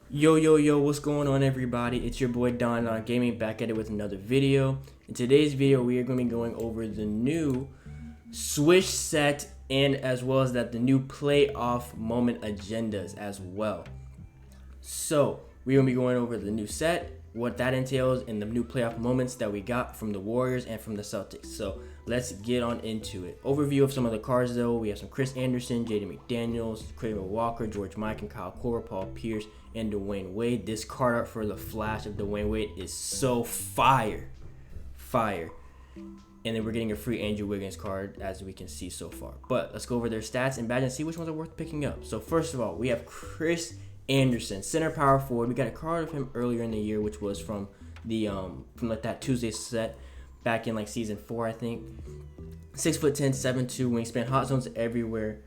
Yo, what's going on, everybody? It's your boy DonDon Gaming back at it with another video. In today's video, we are going to be going over the new Swish set and as well as the new playoff moment agendas as well. So, we're going to be going over the new set, what that entails, and the new playoff moments that we got from the Warriors and from the Celtics. So, let's get on into it. Overview of some of the cards, though. We have some Chris Anderson, Jaden McDaniels, Koko Walker, George Mike, and Kyle Korver, Paul Pierce, and DWade. This card art for the Flash of DWade is so fire. And then we're getting a free Andrew Wiggins card, as we can see so far. But let's go over their stats and badge and see which ones are worth picking up. So first of all, we have Chris Anderson, center power forward. We got a card of him earlier in the year, which was from the that Tuesday set back in season 4, I think. 6'10", 7'2", wingspan, hot zones everywhere.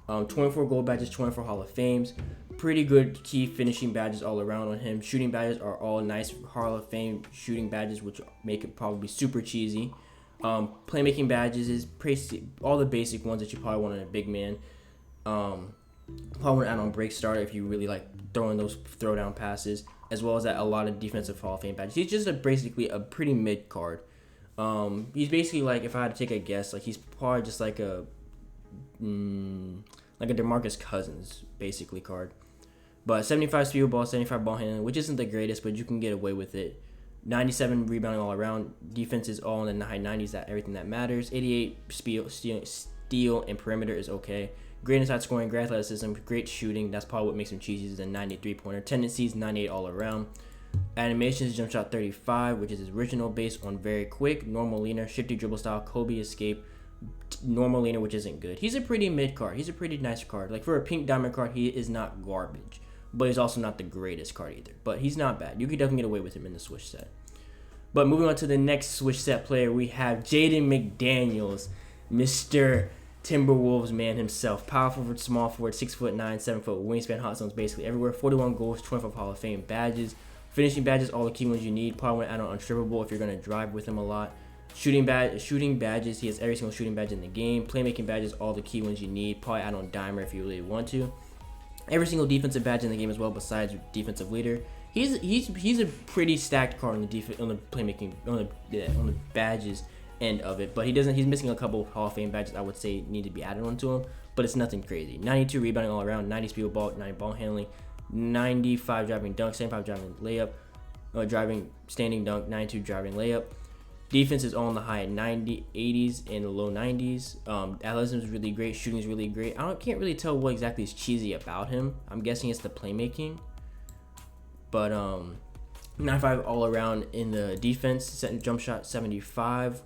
24 gold badges, 24 Hall of Fames. Pretty good key finishing badges all around on him. Shooting badges are all nice Hall of Fame shooting badges, which make it probably super cheesy. Playmaking badges is pretty, all the basic ones that you probably want in a big man. Probably want to add on break starter if you really like throwing those throwdown passes, as well as a lot of defensive Hall of Fame badges. He's just basically a pretty mid card. He's basically if I had to take a guess, he's probably just like a DeMarcus Cousins basically card. But 75 speed ball, 75 ball handling, which isn't the greatest, but you can get away with it. 97 rebounding all around. Defense is all in the high 90s, everything that matters. 88 steal and perimeter is okay. Great inside scoring, great athleticism, great shooting. That's probably what makes him cheesy, is a 93 pointer. Tendencies, 98 all around. Animations, jump shot 35, which is his original, based on very quick, normal leaner, shifty dribble style, Kobe escape, normal leaner, which isn't good. He's a pretty mid card. He's a pretty nice card. For a pink diamond card, he is not garbage, but he's also not the greatest card either. But he's not bad. You could definitely get away with him in the Swish set. But moving on to the next Swish set player, we have Jaden McDaniels, Mr. Timberwolves man himself. Power forward, small forward, 6'9", 7 foot wingspan, hot zones basically everywhere. 41 goals, 25 Hall of Fame badges. Finishing badges, all the key ones you need. Probably want to add on unstrippable if you're going to drive with him a lot. Shooting badges, he has every single shooting badge in the game. Playmaking badges, all the key ones you need. Probably add on dimer if you really want to. Every single defensive badge in the game as well, besides defensive leader. He's a pretty stacked card on the playmaking on the badges end of it, but he's missing a couple of Hall of Fame badges I would say need to be added onto him, but it's nothing crazy. 92 rebounding all around, 90 speed with ball, 90 ball handling, 95 driving dunk, 75 driving layup, driving standing dunk, 92 driving layup. Defense is all in the high 80s and the low 90s. Athleticism is really great. Shooting is really great. Can't really tell what exactly is cheesy about him. I'm guessing it's the playmaking. But 95 all around in the defense. Setting jump shot 75.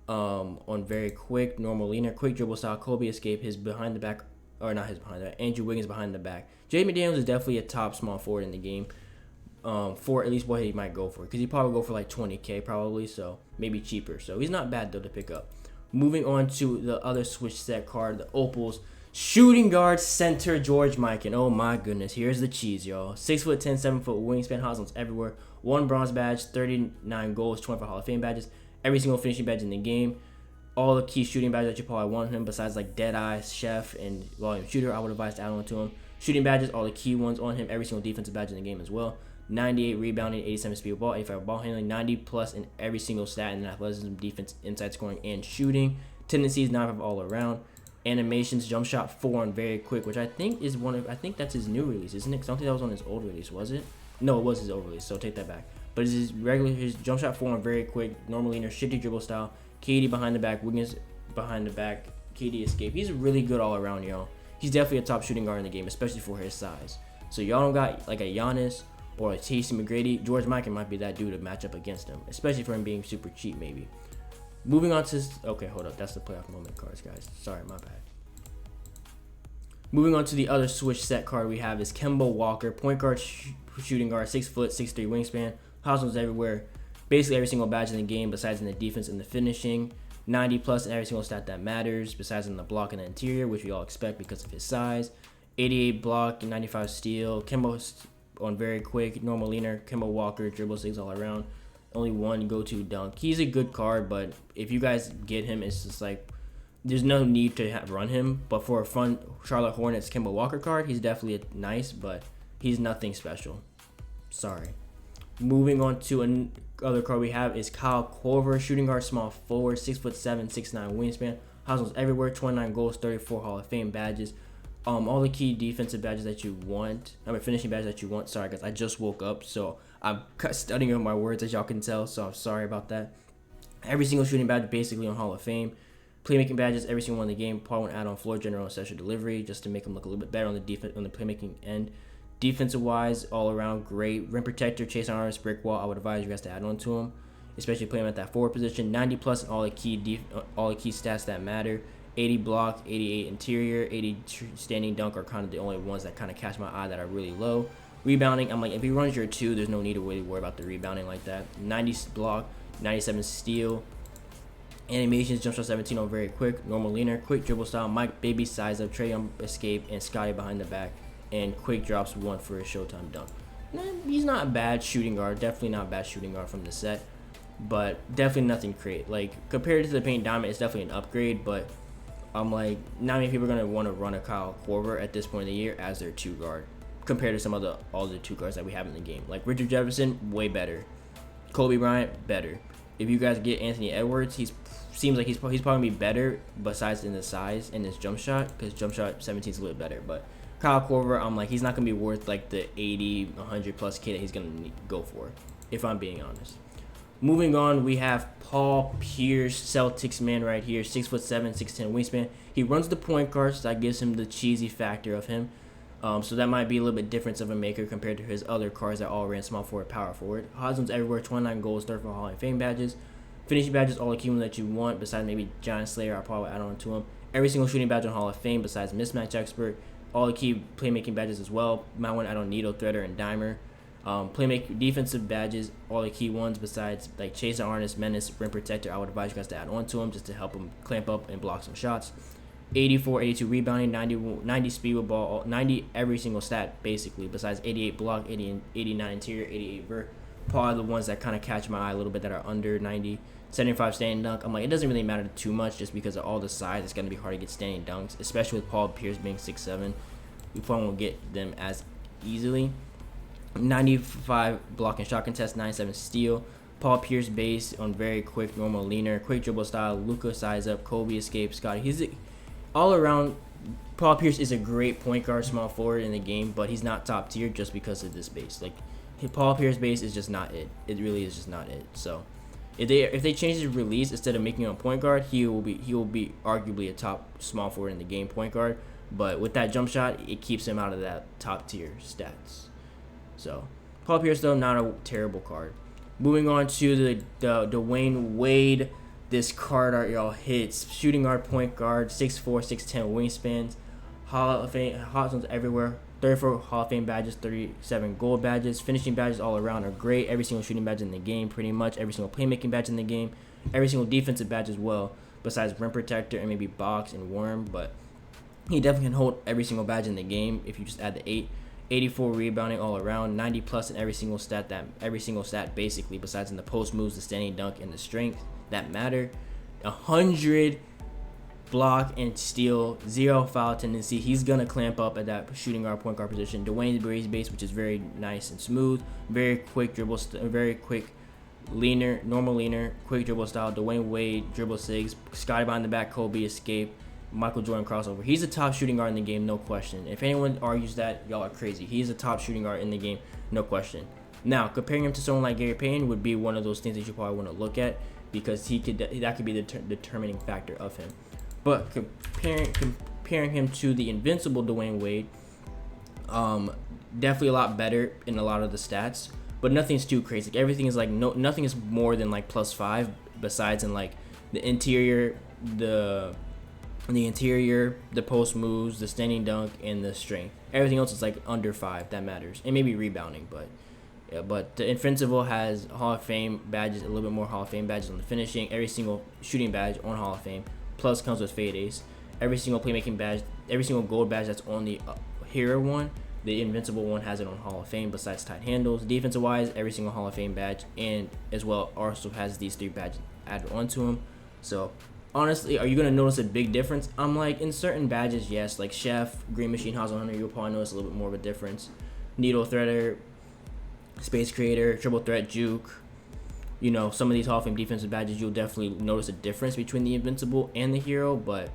On very quick, normal leaner, quick dribble style, Kobe escape, his behind the back, or not his behind the back, Andrew Wiggins behind the back. Jaden McDaniels is definitely a top small forward in the game. For at least what he might go for, because he probably go for 20k probably, so maybe cheaper. So he's not bad though to pick up. Moving on to the other Swish set card, the Opals. Shooting guard center George Mike, and oh my goodness, here's the cheese, y'all. 6'10", 7 foot wingspan, hot zones everywhere. 1 bronze badge, 39 goals, 24 Hall of Fame badges. Every single finishing badge in the game. All the key shooting badges that you probably want him, besides Deadeye, Chef, and Volume Shooter, I would advise to add on to him. Shooting badges, all the key ones on him. Every single defensive badge in the game as well. 98 rebounding, 87 speed with ball, 85 ball handling, 90 plus in every single stat in athleticism, defense, inside scoring, and shooting. Tendencies, 95 all around. Animations, jump shot 4 and very quick, which I think that's his new release, isn't it? Because I don't think that was on his old release, was it? No, it was his old release, so take that back. But his jump shot 4 and very quick, normal leaner, shifty dribble style, KD behind the back, Wiggins behind the back, KD escape. He's really good all around, y'all. He's definitely a top shooting guard in the game, especially for his size. So y'all don't got a Giannis or a T.C. McGrady. George Mikan might be that dude to match up against him, especially for him being super cheap maybe. Moving on to, okay, hold up, that's the playoff moment cards, guys. Sorry, my bad. Moving on to the other Swish set card we have is Kemba Walker, point guard, shooting guard, 6 foot, 6'3" wingspan, hot zones everywhere. Basically every single badge in the game, besides in the defense and the finishing. 90 plus in every single stat that matters, besides in the block and the interior, which we all expect because of his size. 88 block, 95 steal. Kemba on very quick, normal leaner. Kemba Walker, dribble 6 all around. Only one go-to dunk. He's a good card, but if you guys get him, it's just there's no need to run him. But for a fun Charlotte Hornets Kemba Walker card, he's definitely nice, but He's nothing special. Sorry. Moving on to another card we have is Korver, shooting guard, small forward, 6'7", 6'9" wingspan. Hustles everywhere, 29 goals, 34 Hall of Fame badges. All the key defensive badges that you want. Finishing badges that you want. Sorry guys, I just woke up, so I'm studying on my words, as y'all can tell. So I'm sorry about that. Every single shooting badge basically on Hall of Fame. Playmaking badges, every single one in the game. Part 1 add-on, floor general, and special delivery, just to make him look a little bit better on the defense, on the playmaking end. Defensive wise, all around great. Rim protector, chase arms, brick wall. I would advise you guys to add on to him, especially playing him at that forward position. 90 plus in all the key stats that matter. 80 block, 88 interior, 80 standing dunk are kind of the only ones that kind of catch my eye that are really low. Rebounding, I'm like, if he runs your 2, there's no need to really worry about the rebounding like that. 90 block, 97 steal. Animations, jump shot 17 on very quick. Normal leaner, quick dribble style. Mike Baby size up, Trey on escape, and Scotty behind the back. And quick drops 1 for a Showtime dunk. He's not a bad shooting guard. Definitely not a bad shooting guard from the set. But definitely nothing great. Like, compared to the Paint Diamond, it's definitely an upgrade. But I'm like, not many people are going to want to run a Korver at this point of the year as their 2 guard. Compared to some of the all the 2 guards that we have in the game. Like, Richard Jefferson, way better. Kobe Bryant, better. If you guys get Anthony Edwards, seems like he's probably going to be better besides in the size and his jump shot. Because jump shot 17 is a little better. But Korver, I'm like, he's not going to be worth like the 80, 100 plus K that he's going to go for, if I'm being honest. Moving on, we have Paul Pierce, Celtics man right here, 6'7", 6'10" wingspan. He runs the point guard, so that gives him the cheesy factor of him. So that might be a little bit difference of a maker compared to his other cards that all ran small forward, power forward. Hosmer's everywhere, 29 goals, 34 Hall of Fame badges. Finishing badges, all the key ones that you want, besides maybe Giant Slayer, I'll probably add on to him. Every single shooting badge on Hall of Fame, besides Mismatch Expert. All the key playmaking badges as well. Might want to add on Needle, Threader, and Dimer. Playmaking defensive badges, all the key ones besides like Chaser, Artist, Menace, Rim Protector. I would advise you guys to add on to him just to help him clamp up and block some shots. 84, 82 rebounding, 90 speed with ball, 90 every single stat basically, besides 88 block, 89 interior, 88 vert. Probably the ones that kind of catch my eye a little bit that are under 90. 75 standing dunk. I'm like, it doesn't really matter too much just because of all the size. It's going to be hard to get standing dunks, especially with Paul Pierce being 6'7". We probably won't get them as easily. 95 block and shot contest, 97 steal. Paul Pierce base on very quick, normal leaner, quick dribble style. Luka size up, Kobe escape, Scotty. He's all around. Paul Pierce is a great point guard, small forward in the game, but he's not top tier just because of this base. Like, Paul Pierce base is just not it. It really is just not it. So if they change his release, instead of making him a point guard, he will be arguably a top small forward in the game, point guard. But with that jump shot, it keeps him out of that top tier stats. So Paul Pierce, though, not a terrible card. Moving on to the DWade. This card art, y'all, hits. Shooting guard, point guard, 6'4", 6'10" wingspans. Hall of Fame, hot zones everywhere. 34 Hall of Fame badges, 37 gold badges. Finishing badges all around are great. Every single shooting badge in the game, pretty much. Every single playmaking badge in the game. Every single defensive badge as well, besides rim protector and maybe box and worm. But he definitely can hold every single badge in the game if you just add the 8. 84 rebounding all around, 90 plus in every single stat basically, besides in the post moves, the standing dunk, and the strength that matter. 100 block and steal, 0 foul tendency. He's gonna clamp up at that shooting guard, point guard position. Dwayne's base, which is very nice and smooth, very quick dribble, very quick leaner, normal leaner, quick dribble style. DWade dribble sigs, Scotty behind the back, Kobe escape. Michael Jordan crossover. He's a top shooting guard in the game, no question. If anyone argues that, y'all are crazy. He's a top shooting guard in the game, no question. Now, comparing him to someone like Gary Payton would be one of those things that you probably want to look at, because that could be the determining factor of him. But comparing him to the invincible DWade, definitely a lot better in a lot of the stats, but nothing's too crazy. Like, everything is like nothing is more than like +5, besides in like the interior, the post moves, the standing dunk, and the strength. Everything else is like under 5 that matters, and maybe rebounding. But yeah, but the Invincible has Hall of Fame badges, a little bit more Hall of Fame badges on the finishing. Every single shooting badge on Hall of Fame, plus comes with fade ace. Every single playmaking badge, every single gold badge that's on the hero one, the Invincible one has it on Hall of Fame, besides tight handles. Defensive wise, every single Hall of Fame badge, and as well also has these 3 badges added onto him. So honestly, are you going to notice a big difference? I'm like, in certain badges, yes, like Chef, Green Machine, House 100, you'll probably notice a little bit more of a difference. needle threader, space creator, triple threat, juke. You know, some of these Hall of Fame defensive badges, you'll definitely notice a difference between the invincible and the hero, but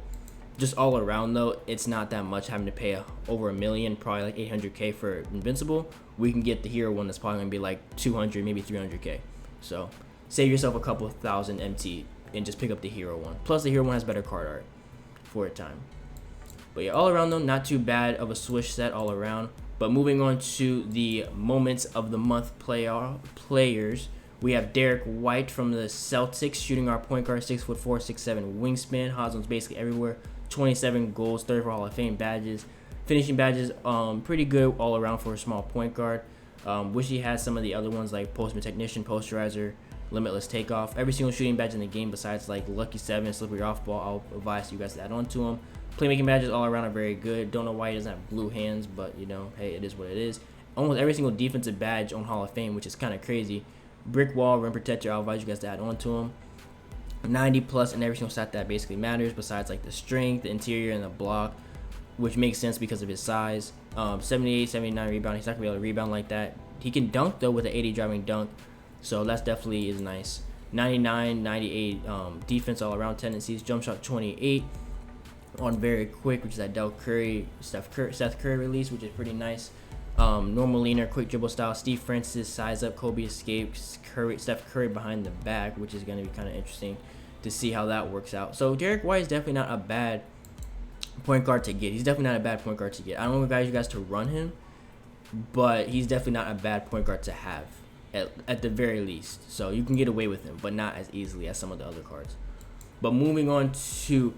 just all around though, it's not that much having to pay over $1 million, probably like 800K for invincible. We can get the hero one that's probably gonna be like 200, maybe 300K. So save yourself a couple thousand MT and just pick up the hero one. Plus the hero one has better card art for a time. But yeah, all around though, not too bad of a Swish set all around. But moving on to the moments of the month players. We have Derrick White from the Celtics, shooting our point guard, 6'4", 6'7", wingspan. Hot zones basically everywhere. 27 goals, 34 Hall of Fame badges. Finishing badges, pretty good all around for a small point guard. Wish he had some of the other ones like Postman Technician, Posterizer, Limitless Takeoff. Every single shooting badge in the game besides like Lucky 7, Slippery Off Ball, I'll advise you guys to add on to them. Playmaking badges all around are very good. Don't know why he doesn't have blue hands, but you know, hey, it is what it is. Almost every single defensive badge on Hall of Fame, which is kind of crazy. Brick wall, rim protector, I'll advise you guys to add on to him. 90 plus in every single stat that basically matters, besides like the strength, the interior, and the block, which makes sense because of his size. 78, 79 rebound. He's not gonna be able to rebound like that. He can dunk though with an 80 driving dunk, so that's definitely is nice. 99, 98 defense all around tendencies. Jump shot 28 on very quick, which is that Seth Curry release, which is pretty nice. Normal leaner, quick dribble style. Steve Francis, size up, Kobe escapes, Steph Curry behind the back, which is going to be kind of interesting to see how that works out. So Derrick White is definitely not a bad point guard to get. He's definitely not a bad point guard to get. I don't want you guys to run him, but he's definitely not a bad point guard to have at the very least. So you can get away with him, but not as easily as some of the other cards. But moving on to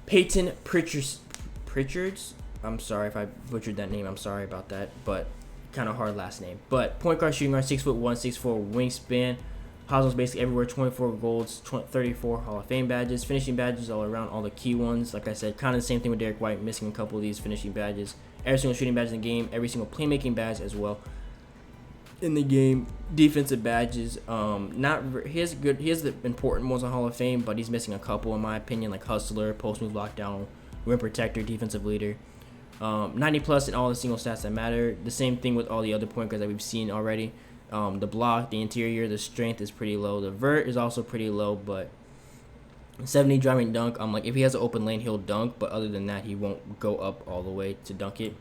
Peyton Pritchard's. I'm sorry if I butchered that name. I'm sorry about that, but kind of hard last name. But point guard, shooting guard, 6'1", 6'4", wingspan. Hot basically everywhere. 24 golds, 34 Hall of Fame badges. Finishing badges all around, all the key ones. Like I said, kind of the same thing with Derrick White, missing a couple of these finishing badges. Every single shooting badge in the game. Every single playmaking badge as well in the game. Defensive badges. He has the important ones on Hall of Fame, but he's missing a couple in my opinion, like hustler, post move, lockdown, rim protector, defensive leader. 90 plus in all the single stats that matter. The same thing with all the other point guards that we've seen already. The block, the interior, the strength is pretty low. The vert is also pretty low, but 70 driving dunk. Like if he has an open lane, he'll dunk, but other than that, he won't go up all the way to dunk it.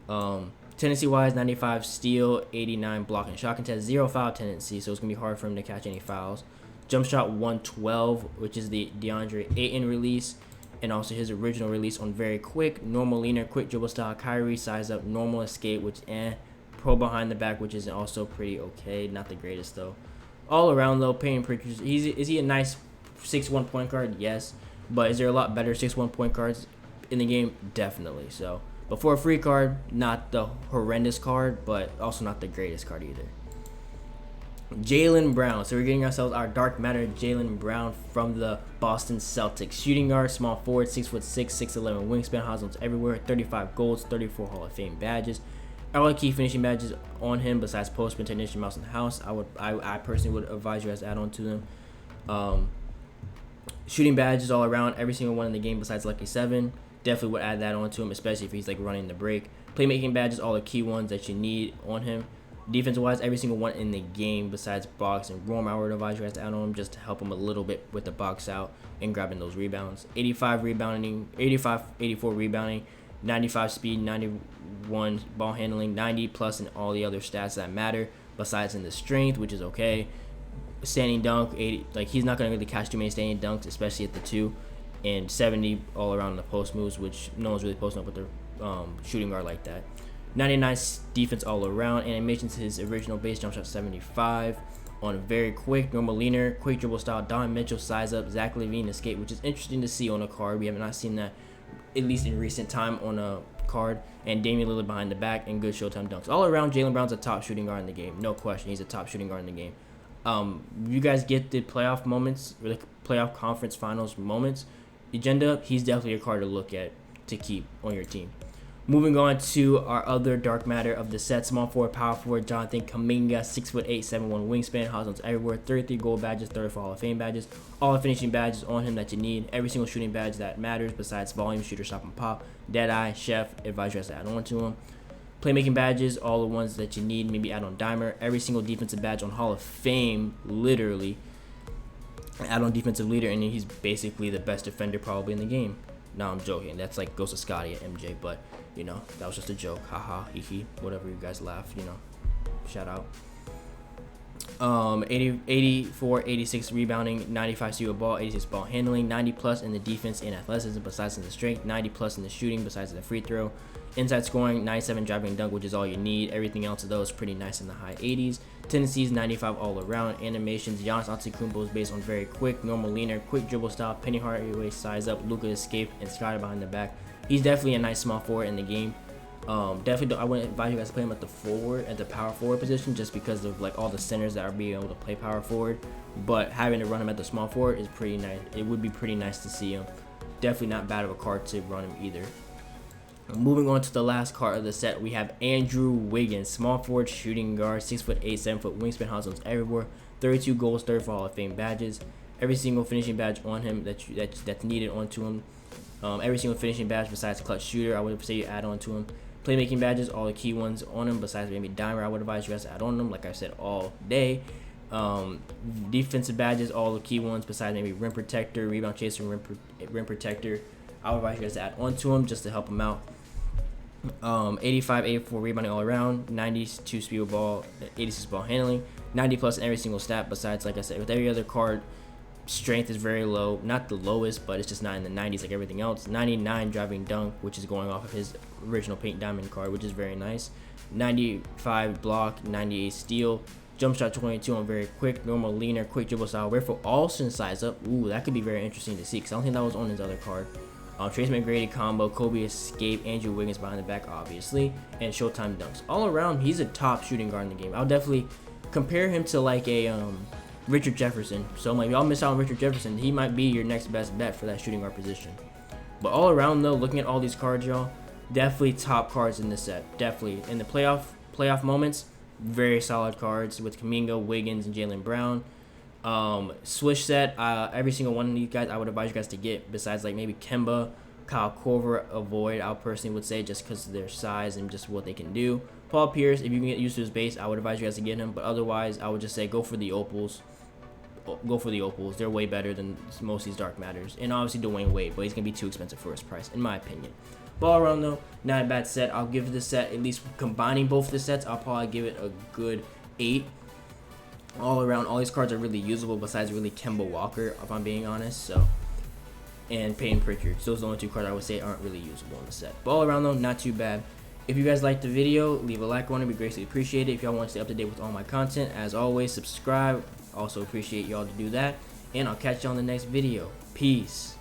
Tendency wise, 95 steal, 89 block and shot contest, 0 foul tendency, so it's gonna be hard for him to catch any fouls. Jump shot 112, which is the DeAndre Ayton release. And also his original release on very quick, normal leaner, quick dribble style, Kyrie, size up, normal escape, which pro behind the back, which is also pretty okay, not the greatest though. All around though, Peyton Pritchard, is he a nice 6'1" point guard? Yes, but is there a lot better 6'1" point guards in the game? Definitely. So, but for a free card, not the horrendous card, but also not the greatest card either. Jalen Brown. So we're getting ourselves our dark matter Jalen Brown from the Boston Celtics. Shooting guard, small forward, 6'6", 6'11", wingspan, hot zones everywhere, 35 golds, 34 Hall of Fame badges. All the key finishing badges on him besides postman, technician, mouse, and house. I personally would advise you guys to add on to them. Shooting badges all around, every single one in the game besides Lucky 7. Definitely would add that on to him, especially if he's like running the break. Playmaking badges, all the key ones that you need on him. Defensive wise, every single one in the game besides box and roam, I would advise you guys to add on him just to help him a little bit with the box out and grabbing those rebounds. 84 rebounding, 95 speed, 91 ball handling, 90 plus in all the other stats that matter besides in the strength, which is okay. Standing dunk, 80, like he's not going to really catch too many standing dunks, especially at the 2, and 70 all around the post moves, which no one's really posting up with their shooting guard like that. 99 defense all around. Animations his original base jump shot 75 on very quick, normal leaner, quick dribble style. Don Mitchell size up, Zach LaVine escape, which is interesting to see on a card. We have not seen that at least in recent time on a card. And Damian Lillard behind the back and good Showtime dunks. All around, Jalen Brown's a top shooting guard in the game. No question, he's a top shooting guard in the game. You guys get the playoff moments, or the playoff conference finals moments agenda. He's definitely a card to look at to keep on your team. Moving on to our other dark matter of the set. Small forward, power forward, Jonathan Kaminga, 6'8", 7'1" wingspan, hot zones everywhere, 33 gold badges, 34 Hall of Fame badges, all the finishing badges on him that you need, every single shooting badge that matters besides volume, shooter, stop, and pop, Deadeye, Chef, advise you guys to add on to him. Playmaking badges, all the ones that you need. Maybe add on Dimer. Every single defensive badge on Hall of Fame, literally. Add on defensive leader, and he's basically the best defender probably in the game. No, I'm joking. That's like goes to Scotty at MJ, but you know, that was just a joke. Haha, hee, whatever you guys laugh, you know. Shout out. 84, 86 rebounding, 95 steal ball, 86 ball handling, 90 plus in the defense and athleticism besides in the strength, 90 plus in the shooting besides in the free throw, inside scoring, 97 driving and dunk, which is all you need. Everything else of those pretty nice in the high 80s. Tendencies 95 all around. Animations, Giannis Antetokounmpo is based on very quick, normal leaner, quick dribble style, Penny Hardaway size up, Luka escape, and Scotty behind the back. He's definitely a nice small forward in the game. Definitely I wouldn't advise you guys to play him at the power forward position, just because of like all the centers that are being able to play power forward. But having to run him at the small forward is pretty nice. It would be pretty nice to see him. Definitely not bad of a card to run him either. Moving on to the last card of the set, we have Andrew Wiggins, small forward, shooting guard, 6'8", 7-foot wingspan, hot zones everywhere, 32 goals, 34 Hall of Fame badges. Every single finishing badge on him that's needed onto him. Every single finishing badge besides clutch shooter, I would say you add on to him. Playmaking badges, all the key ones on him besides maybe Dimer, I would advise you guys to add on them, like I said all day. Defensive badges, all the key ones besides maybe rim protector, rebound chaser, rim protector, I would advise you guys to add on to them just to help them out. 85, 84 rebounding all around, 92 speed ball, 86 ball handling, 90 plus in every single stat besides, like I said, with every other card. Strength is very low, not the lowest, but it's just not in the 90s like everything else. 99 driving dunk, which is going off of his original Pink Diamond card, which is very nice. 95 block, 98 steal, jump shot 22 on very quick, normal leaner, quick dribble style, Rafael Alston size up. Ooh, that could be very interesting to see because I don't think that was on his other card. Trace McGrady combo, Kobe escape, Andrew Wiggins behind the back, obviously, and Showtime dunks. All around, he's a top shooting guard in the game. I'll definitely compare him to like a Richard Jefferson. So like y'all miss out on Richard Jefferson, he might be your next best bet for that shooting guard position. But all around though, looking at all these cards, y'all, definitely top cards in this set. Definitely in the playoff moments, very solid cards with Kaminga, Wiggins, and Jalen Brown. Swish set, every single one of these guys I would advise you guys to get, besides like maybe Kemba, Kyle Korver, avoid, I personally would say, just because of their size and just what they can do. Paul Pierce, if you can get used to his base, I would advise you guys to get him, but otherwise I would just say go for the opals. They're way better than most of these dark matters, and obviously DWade, but he's gonna be too expensive for his price in my opinion. But all around though, not a bad set. I'll give this set, at least combining both the sets, I'll probably give it a good 8. All around, all these cards are really usable besides really Kemba Walker, if I'm being honest. So, and Payton Pritchard. So those are the only 2 cards I would say aren't really usable in the set. But all around though, not too bad. If you guys liked the video, leave a like on it. We greatly appreciate it. If y'all want to stay up to date with all my content, as always, subscribe. Also appreciate y'all to do that. And I'll catch you on the next video. Peace.